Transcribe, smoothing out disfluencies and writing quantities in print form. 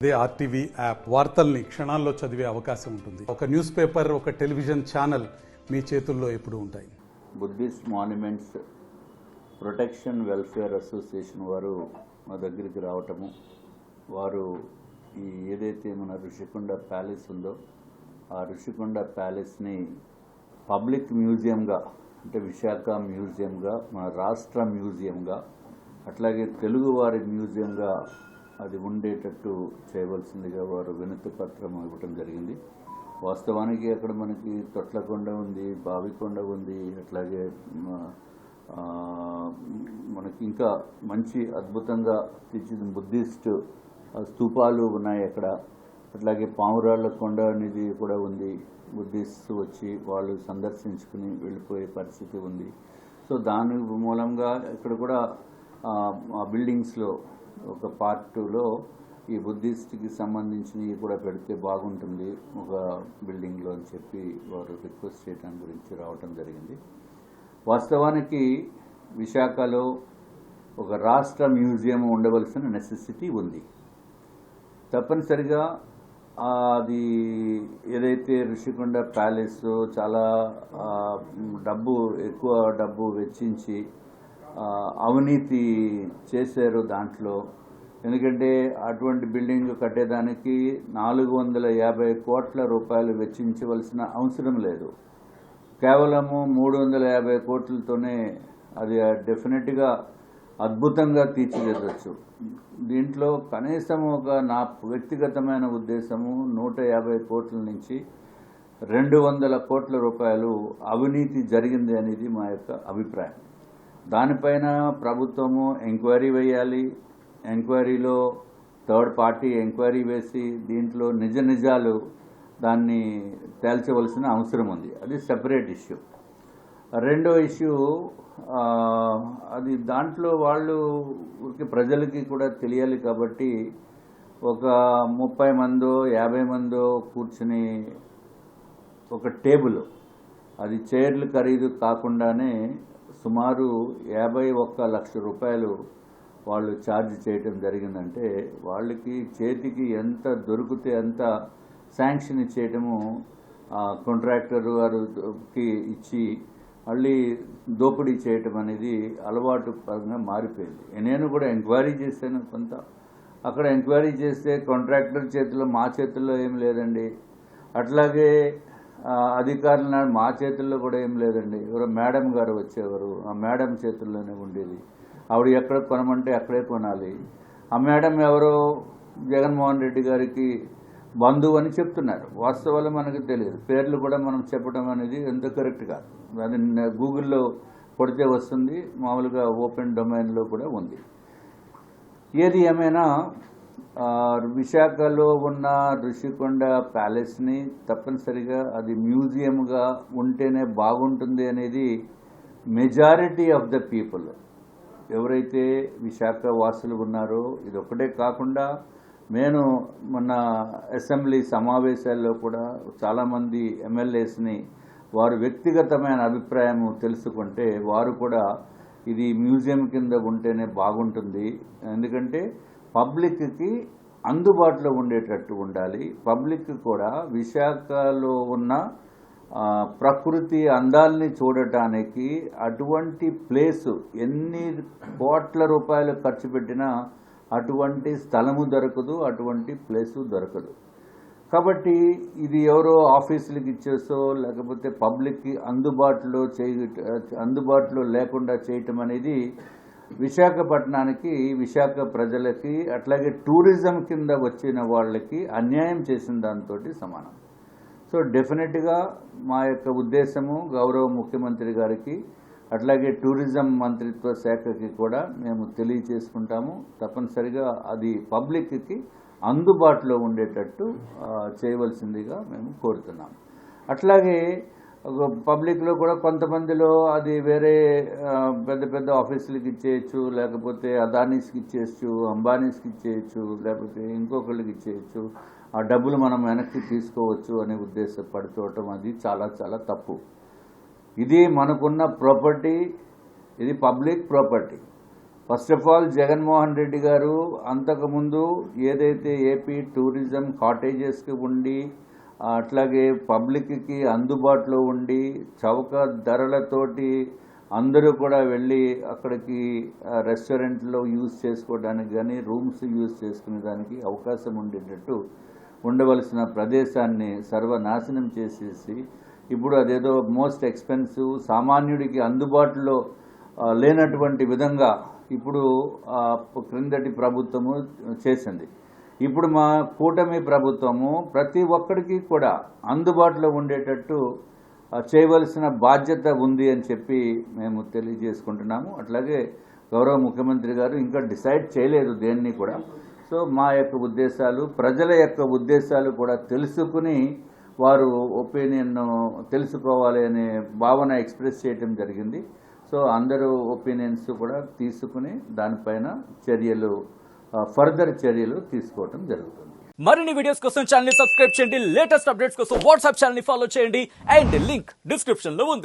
అదే RTV app వార్తల్ని క్షణాల్లో చదివే అవకాశం ఉంటుంది. ఒక న్యూస్ పేపర్, ఒక టెలివిజన్ ఛానల్ మీ చేతుల్లో ఎప్పుడూ ఉంటాయి. Buddhist monuments protection welfare association వారు మా దగ్గరికి రావటము, వారు ఈ ఏదైతే మన ఋషికొండ ప్యాలెస్ ఉందో ఆ ఋషికొండ ప్యాలెస్ని పబ్లిక్ మ్యూజియంగా, అంటే విశాఖ మ్యూజియంగా, మన రాష్ట్ర మ్యూజియంగా, అట్లాగే తెలుగువారి మ్యూజియంగా అది ఉండేటట్టు చేయవలసిందిగా వారు వినతి పత్రం ఇవ్వటం జరిగింది. వాస్తవానికి అక్కడ మనకి తొట్లకొండ ఉంది, బావికొండ ఉంది, అట్లాగే మనకి ఇంకా మంచి అద్భుతంగా తీర్చిన బుద్ధిస్ట్ స్తూపాలు ఉన్నాయి అక్కడ. అట్లాగే పావురాళ్ల కొండ అనేది కూడా ఉంది, బుద్ధిస్ట్ వచ్చి వాళ్ళు సందర్శించుకుని వెళ్ళిపోయే పరిస్థితి ఉంది. సో దాని మూలంగా ఇక్కడ కూడా బిల్డింగ్స్లో ఒక పార్ట్ 2లో ఈ బుద్ధిస్ట్కి సంబంధించినవి కూడా పెడితే బాగుంటుంది ఒక బిల్డింగ్లో అని చెప్పి వారు రిక్వెస్ట్ చేయడం గురించి రావటం జరిగింది. వాస్తవానికి విశాఖలో ఒక రాష్ట్ర మ్యూజియం ఉండవలసిన నెసెసిటీ ఉంది. తప్పనిసరిగా అది ఏదైతే ఋషికొండ ప్యాలెస్ చాలా ఎక్కువ డబ్బు వెచ్చించి అవినీతి చేశారు దాంట్లో. ఎందుకంటే అటువంటి బిల్డింగ్ కట్టేదానికి 450 కోట్ల రూపాయలు వెచ్చించవలసిన అవసరం లేదు. కేవలము 350 కోట్లతోనే అది డెఫినెట్గా అద్భుతంగా తీర్చిదిద్దచ్చు. దీంట్లో కనీసం నా వ్యక్తిగతమైన ఉద్దేశము 150 కోట్ల నుంచి 200 కోట్ల రూపాయలు అవినీతి జరిగింది అనేది మా యొక్క అభిప్రాయం. దానిపైన ప్రభుత్వము ఎంక్వైరీ వేయాలి. ఎంక్వైరీలో థర్డ్ పార్టీ ఎంక్వైరీ వేసి దీంట్లో నిజాలు దాన్ని తేల్చవలసిన అవసరం ఉంది. అది సెపరేట్ ఇష్యూ. రెండో ఇష్యూ అది దాంట్లో వాళ్ళు ప్రజలకి కూడా తెలియాలి కాబట్టి ఒక 30 మందో 50 మందో కూర్చుని ఒక టేబుల్, అది చైర్లు ఖరీదు కాకుండానే సుమారు 51 లక్షల రూపాయలు వాళ్ళు ఛార్జ్ చేయటం జరిగిందంటే వాళ్ళకి చేతికి ఎంత దొరికితే అంత శాంక్షన్ ఇచ్చేయటము కాంట్రాక్టర్ గారికి ఇచ్చి మళ్ళీ దోపిడీ చేయటం అనేది అలవాటు పరంగా మారిపోయింది. నేను కూడా ఎంక్వైరీ చేశాను కొంత. అక్కడ ఎంక్వైరీ చేస్తే కాంట్రాక్టర్ చేతిలో, మా చేతుల్లో ఏం లేదండి. అట్లాగే అధికారులు మా చేతుల్లో కూడా ఏం లేదండి. ఎవరో మేడం గారు వచ్చేవారు, ఆ మేడం చేతుల్లోనే ఉండేది. ఆవిడ ఎక్కడ కొనమంటే అక్కడే కొనాలి. ఆ మేడం ఎవరో జగన్మోహన్ రెడ్డి గారికి బంధువు అని చెప్తున్నారు. వాస్తవాలు మనకు తెలియదు. పేర్లు కూడా మనం చెప్పడం అనేది ఎంత కరెక్ట్ కాదు. అది గూగుల్లో కొడితే వస్తుంది, మామూలుగా ఓపెన్ డొమైన్లో కూడా ఉంది. ఏది ఏమైనా విశాఖలో ఉన్న ఋషికొండ ప్యాలెస్ని తప్పనిసరిగా అది మ్యూజియంగా ఉంటేనే బాగుంటుంది అనేది మెజారిటీ ఆఫ్ ద పీపుల్ ఎవరైతే విశాఖ వాసులు ఉన్నారో. ఇది ఒక్కటే కాకుండా నేను మొన్న అసెంబ్లీ సమావేశాల్లో కూడా చాలామంది ఎమ్మెల్యేస్ని వారు వ్యక్తిగతమైన అభిప్రాయం తెలుసుకుంటే వారు కూడా ఇది మ్యూజియం కింద ఉంటేనే బాగుంటుంది. ఎందుకంటే పబ్లిక్కి అందుబాటులో ఉండేటట్టు ఉండాలి. పబ్లిక్ కూడా విశాఖలో ఉన్న ప్రకృతి అందాల్ని చూడటానికి అటువంటి ప్లేసు ఎన్ని కోట్ల రూపాయలు ఖర్చు పెట్టినా అటువంటి స్థలము దొరకదు, అటువంటి ప్లేసు దొరకదు. కాబట్టి ఇది ఎవరో ఆఫీసులకు ఇచ్చేసో లేకపోతే పబ్లిక్కి అందుబాటులో లేకుండా చేయటం అనేది విశాఖపట్నానికి, విశాఖ ప్రజలకి, అట్లాగే టూరిజం కింద వచ్చిన వాళ్ళకి అన్యాయం చేసిన దాంతో సమానం. సో డెఫినెట్గా మా యొక్క ఉద్దేశము గౌరవ ముఖ్యమంత్రి గారికి అట్లాగే టూరిజం మంత్రిత్వ శాఖకి కూడా మేము తెలియచేసుకుంటాము. తప్పనిసరిగా అది పబ్లిక్కి అందుబాటులో ఉండేటట్టు చేయవలసిందిగా మేము కోరుతున్నాము. అట్లాగే పబ్లిక్లో కూడా కొంతమందిలో అది వేరే పెద్ద పెద్ద ఆఫీసులకి ఇచ్చేయచ్చు, లేకపోతే అదానీస్కి ఇచ్చేయచ్చు, అంబానీస్కి ఇచ్చేయచ్చు, లేకపోతే ఇంకొకళ్ళకి ఇచ్చేయచ్చు. ఆ డబ్బులు మనం వెనక్కి తీసుకోవచ్చు అనే ఉద్దేశపడుకోవటం అది చాలా చాలా తప్పు. ఇది మనకున్న ప్రాపర్టీ, ఇది public property. First of all Jaganmohan Reddy గారు అంతకుముందు ఏదైతే ఏపీ టూరిజం కాటేజెస్కి ఉండి అట్లాగే పబ్లిక్కి అందుబాటులో ఉండి చౌక ధరలతోటి అందరూ కూడా వెళ్ళి అక్కడికి రెస్టారెంట్లో యూజ్ చేసుకోవడానికి కానీ రూమ్స్ యూజ్ చేసుకునే దానికి అవకాశం ఉండేటట్టు ఉండవలసిన ప్రదేశాన్ని సర్వనాశనం చేసేసి ఇప్పుడు అదేదో మోస్ట్ ఎక్స్పెన్సివ్ సామాన్యుడికి అందుబాటులో లేనటువంటి విధంగా ఇప్పుడు క్రిందటి ప్రభుత్వము చేసింది. ఇప్పుడు మా కూటమి ప్రభుత్వము ప్రతి ఒక్కడికి కూడా అందుబాటులో ఉండేటట్టు చేయవలసిన బాధ్యత ఉంది అని చెప్పి మేము తెలియజేసుకుంటున్నాము. అట్లాగే గౌరవ ముఖ్యమంత్రి గారు ఇంకా డిసైడ్ చేయలేదు దేన్ని కూడా. సో మా యొక్క ఉద్దేశాలు, ప్రజల యొక్క ఉద్దేశాలు కూడా తెలుసుకుని వారు ఒపీనియన్ తెలుసుకోవాలి అనే భావన ఎక్స్ప్రెస్ చేయటం జరిగింది. సో అందరూ ఒపీనియన్స్ కూడా తీసుకుని దానిపైన చర్యలు, ఫర్దర్ చర్యలు తీసుకోవటం జరుగుతుంది. మరిన్ని వీడియోస్ కోసం ఛానల్ ని సబ్స్క్రైబ్ చేయండి. లేటెస్ట్ అప్డేట్స్ కోసం వాట్సాప్ ఛానల్ ని ఫాలో చేయండి. అండ్ లింక్ డిస్క్రిప్షన్ లో ఉంది.